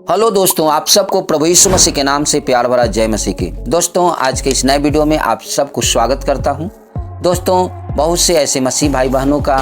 Hello दोस्तों, आप सबको प्रभु यीशु मसीह के नाम से प्यार भरा जय मसीह की। दोस्तों, आज के इस नए वीडियो में आप सबको स्वागत करता हूं। दोस्तों, बहुत से ऐसे मसीह भाई बहनों का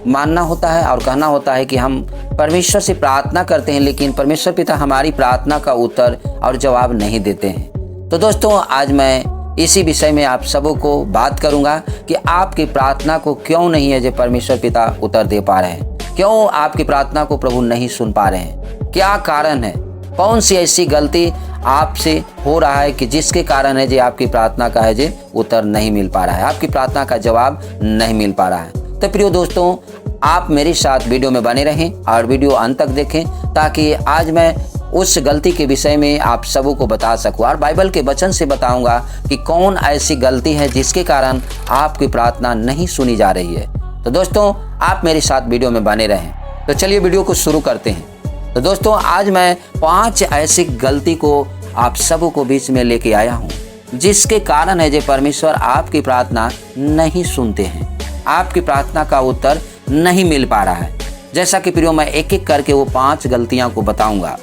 मानना होता है और कहना होता है कि हम परमेश्वर से प्रार्थना करते हैं, लेकिन परमेश्वर पिता हमारी प्रार्थना का उत्तर और जवाब नहीं देते हैं। तो दोस्तों, आज मैं इसी विषय में आप सबों को बात करूंगा कि आपकी प्रार्थना को क्यों नहीं है जो परमेश्वर पिता उत्तर दे पा रहे हैं, क्यों आपकी प्रार्थना को प्रभु नहीं सुन पा रहे हैं, क्या कारण है, कौन सी ऐसी गलती आपसे हो रहा है कि जिसके कारण है जो आपकी प्रार्थना का है जो उत्तर नहीं मिल पा रहा है, आपकी प्रार्थना का जवाब नहीं मिल पा रहा है। तो प्रिय दोस्तों, आप मेरे साथ वीडियो में बने रहें और वीडियो अंत तक देखें, ताकि आज मैं उस गलती के विषय में आप सबों को बता सकूं और बाइबल के वचन से बताऊंगा कि कौन ऐसी गलती है जिसके कारण आपकी प्रार्थना नहीं सुनी जा रही है। तो दोस्तों, आप मेरे साथ वीडियो में बने रहें। तो चलिए वीडियो को शुरू करते हैं। तो दोस्तों, आज मैं 5 ऐसी गलती को आप सबों को बीच में लेके आया हूँ जिसके कारण है जो परमेश्वर आपकी प्रार्थना नहीं सुनते हैं, आपकी प्रार्थना का उत्तर नहीं मिल पा रहा है। जैसा कि प्रियो, मैं एक एक करके वो 5 गलतियां को बताऊंगा।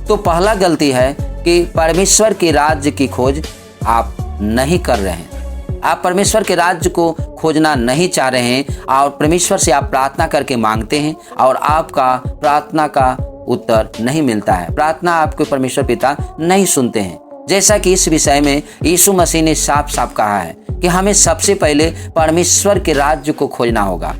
तो पहला गलती है कि परमेश्वर के राज्य की खोज आप नहीं कर रहे हैं। आप परमेश्वर के राज्य को खोजना नहीं चाह रहे हैं और परमेश्वर से आप प्रार्थना करके मांगते हैं और आपका प्रार्थना का उत्तर नहीं मिलता है, प्रार्थना आपके परमेश्वर पिता नहीं सुनते हैं। जैसा कि इस विषय में यीशु मसीह ने साफ साफ कहा है कि हमें सबसे पहले परमेश्वर के राज्य को खोजना होगा।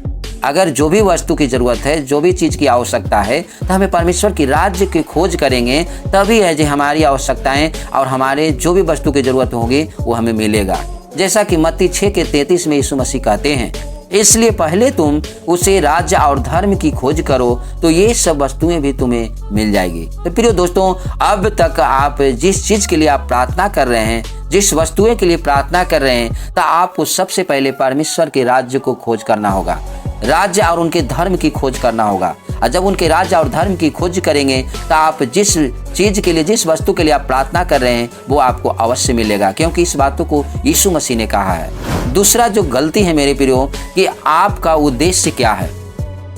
अगर जो भी वस्तु की जरूरत है, जो भी चीज की आवश्यकता है, तो हमें परमेश्वर की राज्य की खोज करेंगे, तभी है जो हमारी आवश्यकताएं और हमारे जो भी वस्तु की जरूरत होगी वो हमें मिलेगा। जैसा कि मत्ती 6:33 में यीशु मसीह कहते हैं, इसलिए पहले तुम उसे राज्य और धर्म की खोज करो तो ये सब वस्तुएं भी तुम्हें मिल जाएगी। तो प्रिय दोस्तों, अब तक आप जिस चीज के लिए आप प्रार्थना कर रहे हैं, जिस वस्तुएं के लिए प्रार्थना कर रहे हैं, तो आपको सबसे पहले परमेश्वर के राज्य को खोज करना होगा, राज्य और उनके धर्म की खोज करना होगा। और जब उनके राज्य और धर्म की खोज करेंगे तो आप जिस चीज के लिए, जिस वस्तु के लिए आप प्रार्थना कर रहे हैं, वो आपको अवश्य मिलेगा, क्योंकि इस बातों को यीशु मसीह ने कहा है। दूसरा जो गलती है मेरे प्रियो, कि आपका उद्देश्य क्या है,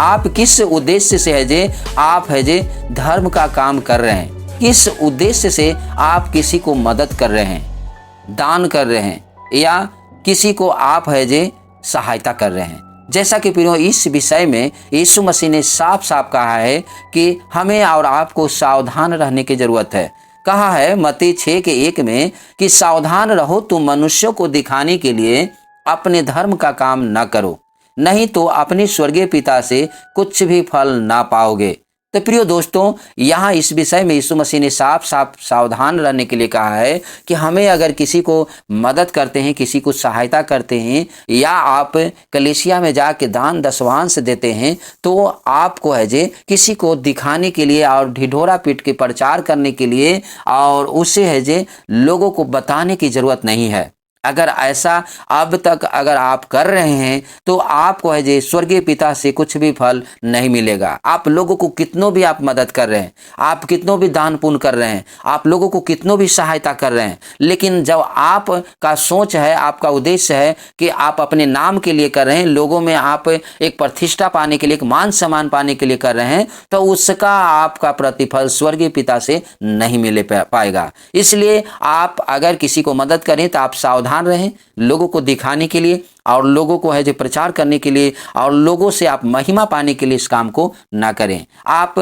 आप किस उद्देश्य से है जे आप है जे धर्म का काम कर रहे हैं, किस उद्देश्य से आप किसी को मदद कर रहे हैं, दान कर रहे हैं, या किसी को आप है जे सहायता कर रहे हैं। जैसा कि प्रियो, इस विषय में यीशु मसीह ने साफ साफ कहा है कि हमें और आपको सावधान रहने की जरूरत है। कहा है मत्ती 6:1 में कि सावधान रहो, तुम मनुष्यों को दिखाने के लिए अपने धर्म का काम न करो, नहीं तो अपने स्वर्गीय पिता से कुछ भी फल ना पाओगे। तो प्रियो दोस्तों, यहाँ इस विषय में यीशु मसीह ने साफ साफ सावधान रहने के लिए कहा है कि हमें अगर किसी को मदद करते हैं, किसी को सहायता करते हैं, या आप कलीसिया में जाके दान दशवांश देते हैं, तो आपको है जे किसी को दिखाने के लिए और ढिढोरा पीट के प्रचार करने के लिए और उसे है जे लोगों को बताने की जरूरत नहीं है। अगर ऐसा अब तक अगर आप कर रहे हैं तो आपको है जे स्वर्गीय पिता से कुछ भी फल नहीं मिलेगा। आप लोगों को कितनों भी आप मदद कर रहे हैं, आप कितनों भी दान पुण्य कर रहे हैं, आप लोगों को कितनों भी सहायता कर रहे हैं, लेकिन जब आपका सोच है, आपका उद्देश्य है कि आप अपने नाम के लिए कर रहे हैं, लोगों में आप एक प्रतिष्ठा पाने के लिए, एक मान सम्मान पाने के लिए कर रहे हैं, तो उसका आपका प्रतिफल स्वर्गीय पिता से नहीं मिल पाएगा। इसलिए आप अगर किसी को मदद करें तो आप सावधान रहें, लोगों को दिखाने के लिए और लोगों को है जो प्रचार करने के लिए और लोगों से आप महिमा पाने के लिए इस काम को ना करें। आप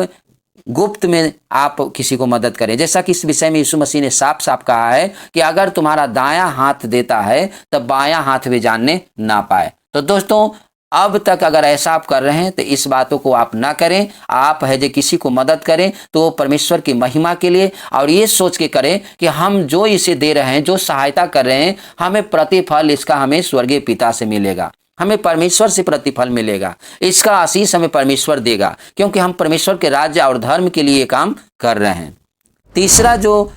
गुप्त में आप किसी को मदद करें। जैसा कि इस विषय में यीशु मसीह ने साफ साफ कहा है कि अगर तुम्हारा दायां हाथ देता है तब बायां हाथ भी जानने ना पाए। तो दोस्तों, अब तक अगर ऐसा आप कर रहे हैं तो इस बातों को आप ना करें। आप है जो किसी को मदद करें तो परमेश्वर की महिमा के लिए, और ये सोच के करें कि हम जो इसे दे रहे हैं, जो सहायता कर रहे हैं, हमें प्रतिफल इसका हमें स्वर्गीय पिता से मिलेगा, हमें परमेश्वर से प्रतिफल मिलेगा, इसका आशीष हमें परमेश्वर देगा, क्योंकि हम परमेश्वर के राज्य और धर्म के लिए काम कर रहे हैं। तीसरा जो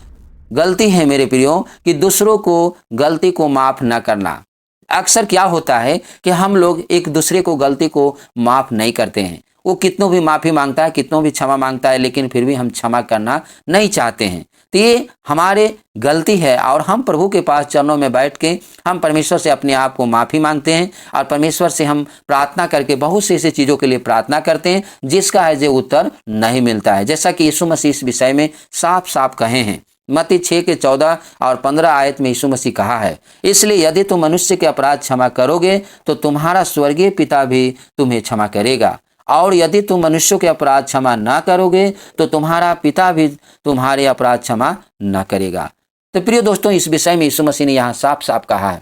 गलती है मेरे प्रियो, कि दूसरों को गलती को माफ न करना। अक्सर क्या होता है कि हम लोग एक दूसरे को गलती को माफ नहीं करते हैं, वो कितनों भी माफ़ी मांगता है, कितनों भी क्षमा मांगता है, लेकिन फिर भी हम क्षमा करना नहीं चाहते हैं। तो ये हमारे गलती है और हम प्रभु के पास चरणों में बैठ के हम परमेश्वर से अपने आप को माफ़ी मांगते हैं और परमेश्वर से हम प्रार्थना करके बहुत सी ऐसी चीज़ों के लिए प्रार्थना करते हैं जिसका है जो उत्तर नहीं मिलता है। जैसा कि यीशु मसीह इस विषय में साफ साफ कहे हैं। मत्ती 6:14 और 15 आयत में यीशु मसीह कहा है, इसलिए यदि तुम मनुष्य के अपराध क्षमा करोगे तो तुम्हारा स्वर्गीय पिता भी तुम्हें क्षमा करेगा, और यदि तुम मनुष्यों के अपराध क्षमा न करोगे तो तुम्हारा पिता भी तुम्हारे अपराध क्षमा न करेगा। तो प्रिय दोस्तों, इस विषय में यीशु मसीह ने यहाँ साफ साफ कहा है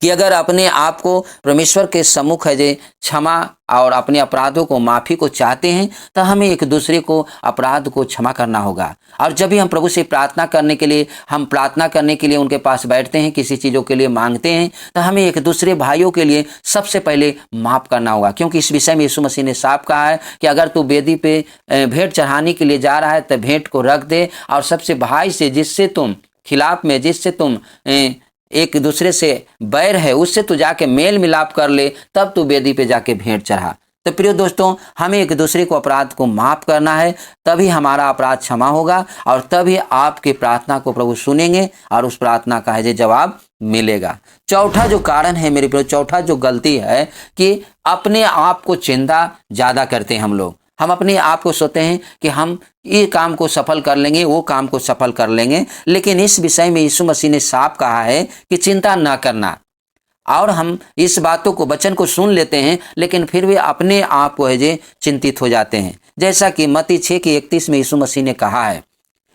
कि अगर अपने आप को परमेश्वर के सम्मुख है जे क्षमा और अपने अपराधों को माफ़ी को चाहते हैं तो हमें एक दूसरे को अपराध को क्षमा करना होगा। और जब भी हम प्रभु से प्रार्थना करने के लिए उनके पास बैठते हैं, किसी चीज़ों के लिए मांगते हैं, तो हमें एक दूसरे भाइयों के लिए सबसे पहले माफ़ करना होगा। क्योंकि इस विषय में यीशु मसीह ने साफ कहा है कि अगर तू वेदी पे भेंट चढ़ाने के लिए जा रहा है तो भेंट को रख दे, और सबसे भाई से जिससे तुम एक दूसरे से बैर है उससे तू जाके मेल मिलाप कर ले, तब तू वेदी पे जाके भेंट चढ़ा। तो प्रिय दोस्तों, हमें एक दूसरे को अपराध को माफ़ करना है, तभी हमारा अपराध क्षमा होगा और तभी आपकी प्रार्थना को प्रभु सुनेंगे और उस प्रार्थना का है जो जवाब मिलेगा। चौथा जो कारण है मेरे प्रिय, चौथा जो गलती है कि अपने आप को चिंता ज़्यादा करते हैं हम अपने आप को सोचते हैं कि हम ये काम को सफल कर लेंगे, वो काम को सफल कर लेंगे, लेकिन इस विषय में यीशु मसीह ने साफ कहा है कि चिंता न करना। और हम इस बातों को वचन को सुन लेते हैं लेकिन फिर भी अपने आप को है जे चिंतित हो जाते हैं। जैसा कि मत्ती 6:31 में यीशु मसीह ने कहा है,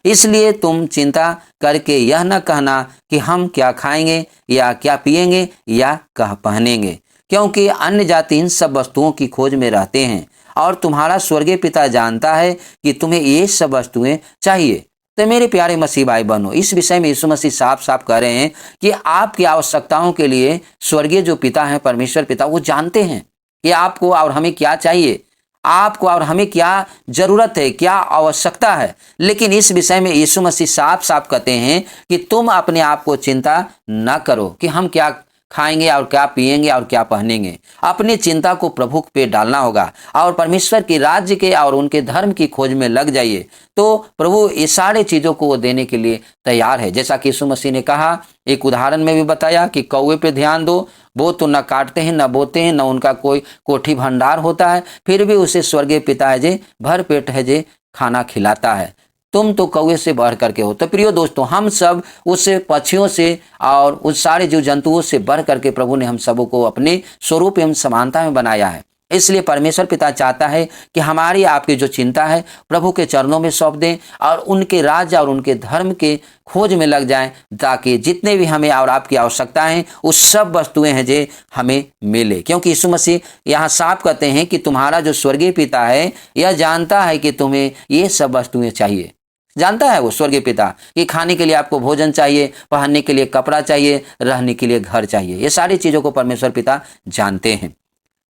इसलिए तुम चिंता करके यह न कहना कि हम क्या खाएंगे या क्या पिएंगे या क्या पहनेंगे, क्योंकि अन्य जाति इन सब वस्तुओं की खोज में रहते हैं और तुम्हारा स्वर्गीय पिता जानता है कि तुम्हें ये सब वस्तुएं चाहिए। तो मेरे प्यारे मसीह भाई बहनों, इस विषय में यीशु मसीह साफ साफ कह रहे हैं कि आपकी आवश्यकताओं के लिए स्वर्गीय जो पिता है, परमेश्वर पिता, वो जानते हैं कि आपको और हमें क्या चाहिए, आपको और हमें क्या जरूरत है, क्या आवश्यकता है। लेकिन इस विषय में यीशु मसीह साफ साफ कहते हैं कि तुम अपने आप को चिंता न करो कि हम क्या खाएंगे और क्या पिएंगे और क्या पहनेंगे। अपनी चिंता को प्रभु पे डालना होगा और परमेश्वर के राज्य के और उनके धर्म की खोज में लग जाइए, तो प्रभु ये सारे चीज़ों को वो देने के लिए तैयार है। जैसा कि यीशु मसीह ने कहा, एक उदाहरण में भी बताया कि कौवे पे ध्यान दो, वो तो न काटते हैं न बोते हैं, न उनका कोई कोठी भंडार होता है, फिर भी उसे स्वर्गीय पिता है जे भर पेट है जे खाना खिलाता है। तुम तो कौवे से बढ़ करके हो। तो प्रियो दोस्तों, हम सब उस पक्षियों से और उस सारे जीव जंतुओं से बढ़ करके प्रभु ने हम सबों को अपने स्वरूप एवं समानता में बनाया है। इसलिए परमेश्वर पिता चाहता है कि हमारी आपकी जो चिंता है प्रभु के चरणों में सौंप दें और उनके राज्य और उनके धर्म के खोज में लग जाएं, ताकि जितने भी हमें और आपकी आवश्यकताएं हैं उस सब वस्तुएं हैं जो हमें मिले। क्योंकि यीशु मसीह यहाँ साफ कहते हैं कि तुम्हारा जो स्वर्गीय पिता है यह जानता है कि तुम्हें ये सब वस्तुएं चाहिए। जानता है वो स्वर्गीय पिता कि खाने के लिए आपको भोजन चाहिए, पहनने के लिए कपड़ा चाहिए, रहने के लिए घर चाहिए। ये सारी चीज़ों को परमेश्वर पिता जानते हैं।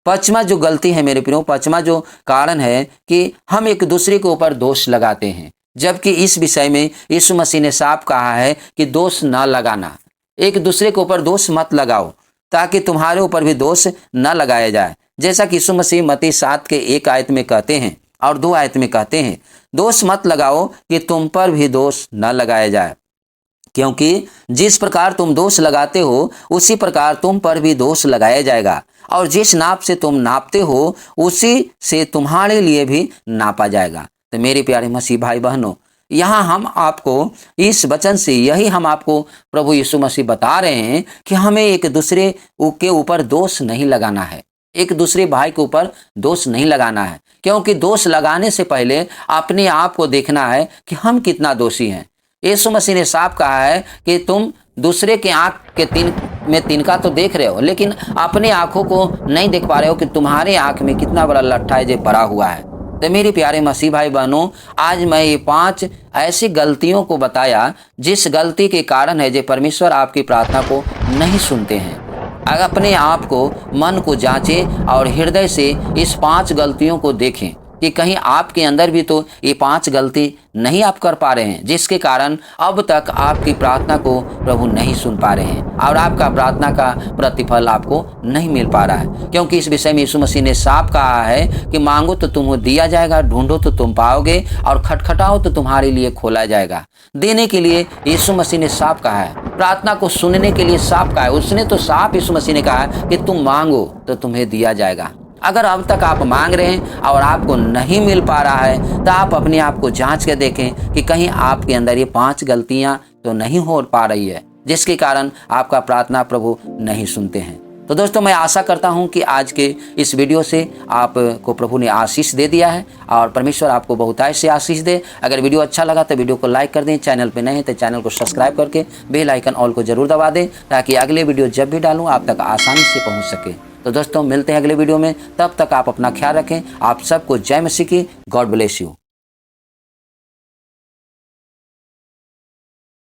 पांचवा जो गलती है मेरे प्रियो, पांचवा जो कारण है कि हम एक दूसरे के ऊपर दोष लगाते हैं, जबकि इस विषय में यीशु मसीह ने साफ कहा है कि दोष न लगाना। एक दूसरे के ऊपर दोष मत लगाओ ताकि तुम्हारे ऊपर भी दोष न लगाया जाए। जैसा कि यीशु मसीह मत्ती 7:1 आयत में कहते हैं और 2 आयत में कहते हैं, दोष मत लगाओ कि तुम पर भी दोष न लगाया जाए, क्योंकि जिस प्रकार तुम दोष लगाते हो उसी प्रकार तुम पर भी दोष लगाया जाएगा, और जिस नाप से तुम नापते हो उसी से तुम्हारे लिए भी नापा जाएगा। तो मेरे प्यारे मसीह भाई बहनों, यहाँ हम आपको इस वचन से यही हम आपको प्रभु यीशु मसीह बता रहे हैं कि हमें एक दूसरे के ऊपर दोष नहीं लगाना है, एक दूसरे भाई के ऊपर दोष नहीं लगाना है, क्योंकि दोष लगाने से पहले अपने आप को देखना है कि हम कितना दोषी हैं। यीशु मसीह ने साफ कहा है कि तुम दूसरे के आँख के तिनका तो देख रहे हो, लेकिन अपने आँखों को नहीं देख पा रहे हो कि तुम्हारे आँख में कितना बड़ा लट्ठा है जो भरा हुआ है। तो मेरे प्यारे मसीह भाई बहनों, आज मैं ये 5 ऐसी गलतियों को बताया जिस गलती के कारण है जो परमेश्वर आपकी प्रार्थना को नहीं सुनते हैं। अगर अपने आप को, मन को जांचें और हृदय से इस 5 गलतियों को देखें कि कहीं आपके अंदर भी तो ये 5 गलती नहीं आप कर पा रहे हैं, जिसके कारण अब तक आपकी प्रार्थना को प्रभु नहीं सुन पा रहे हैं और आपका प्रार्थना का प्रतिफल आपको नहीं मिल पा रहा है। क्योंकि इस विषय में यीशु मसीह ने साफ कहा है कि मांगो तो तुम्हें दिया जाएगा, ढूंढो तो तुम पाओगे और खटखटाओ तो तुम्हारे लिए खोला जाएगा। देने के लिए यीशु मसीह ने साफ कहा है, प्रार्थना को सुनने के लिए साफ कहा है। उसने तो साफ यीशु मसीह ने कहा है कि तुम मांगो तो तुम्हें दिया जाएगा। अगर अब तक आप मांग रहे हैं और आपको नहीं मिल पा रहा है तो आप अपने आप को जांच के देखें कि कहीं आपके अंदर ये 5 गलतियां तो नहीं हो पा रही है, जिसके कारण आपका प्रार्थना प्रभु नहीं सुनते हैं। तो दोस्तों, मैं आशा करता हूं कि आज के इस वीडियो से आपको प्रभु ने आशीष दे दिया है और परमेश्वर आपको बहुतायत से आशीष दे। अगर वीडियो अच्छा लगा तो वीडियो को लाइक कर दें, चैनल पे नए हैं तो चैनल को सब्सक्राइब करके बेल आइकन ऑल को जरूर दबा दें, ताकि अगले वीडियो जब भी डालूं आप तक आसानी से पहुंच सके। तो दोस्तों, मिलते हैं अगले वीडियो में, तब तक आप अपना ख्याल रखें। आप सबको जय मसीह की। God bless you.